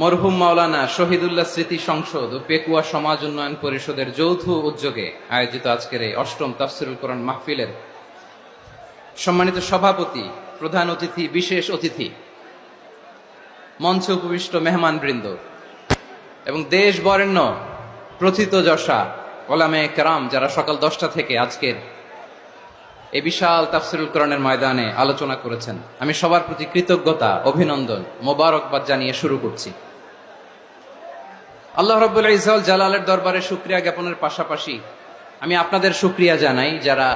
মরহুম মাওলানা শহীদুল্লাহ স্মৃতি সংসদ ও পেকুয়া সমাজ উন্নয়ন পরিষদের যৌথ উদ্যোগে আয়োজিত আজকের এই অষ্টম তাফসিরুল কোরআন মাহফিলের সম্মানিত সভাপতি, প্রধান অতিথি, বিশেষ অতিথি, মঞ্চে উপবিষ্ট মেহমানবৃন্দ এবং দেশ বরেণ্য প্রথিতযশা ওলামায়ে কেরাম যারা সকাল 10টা থেকে আজকের এই বিশাল তাফসিরুল কোরআনের ময়দানে আলোচনা করেছেন, আমি সবার প্রতি কৃতজ্ঞতা, অভিনন্দন, মোবারকবাদ জানিয়ে শুরু করছি। আল্লাহ রাব্বুল ইজ্জত জালালের দরবারে শুকরিয়া জ্ঞাপনের পাশাপাশি আমি আপনাদের শুকরিয়া জানাই যারা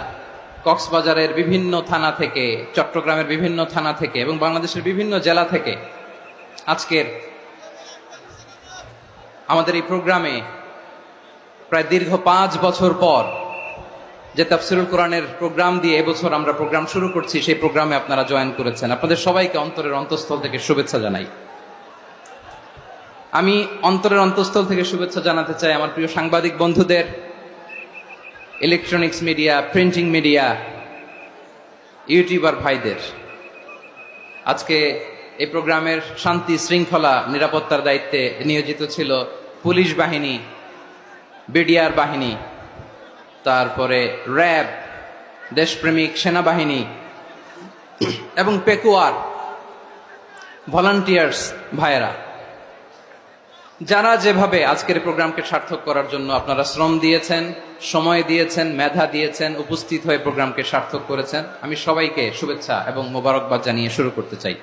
কক্সবাজারের বিভিন্ন থানা থেকে, চট্টগ্রামের বিভিন্ন থানা থেকে এবং বাংলাদেশের বিভিন্ন জেলা থেকে আজকের আমাদের এই প্রোগ্রামে প্রায় দীর্ঘ 5 বছর পর যে তাফসিরুল কোরআনের প্রোগ্রাম দিয়ে এবছর আমরা প্রোগ্রাম শুরু করছি, সেই প্রোগ্রামে আপনারা জয়েন করেছেন। আপনাদের সবাইকে অন্তরের অন্তঃস্থল থেকে শুভেচ্ছা জানাই। আমি অন্তরের অন্তঃস্থল থেকে শুভেচ্ছা জানাতে চাই আমার প্রিয় সাংবাদিক বন্ধুদের, electronics media, printing media, YouTuber ভাইদের। আজকে এই প্রোগ্রামের শান্তি শৃঙ্খলা নিরাপত্তার দায়িত্বে নিয়োজিত ছিল পুলিশ বাহিনী, বিডিআর বাহিনী, তারপরে র্যাব, দেশপ্রেমিক সেনাবাহিনী এবং পেকুয়ার ভলান্টিয়ার্স ভাইয়েরা, যারা যেভাবে আজকের প্রোগ্রামকে সার্থক করার জন্য আপনারা শ্রম দিয়েছেন, সময় দিয়েছেন, মেধা দিয়েছেন, উপস্থিত হয়ে প্রোগ্রামকে সার্থক করেছেন, আমি সবাইকে শুভেচ্ছা এবং মোবারকবাদ জানিয়ে শুরু করতে চাই।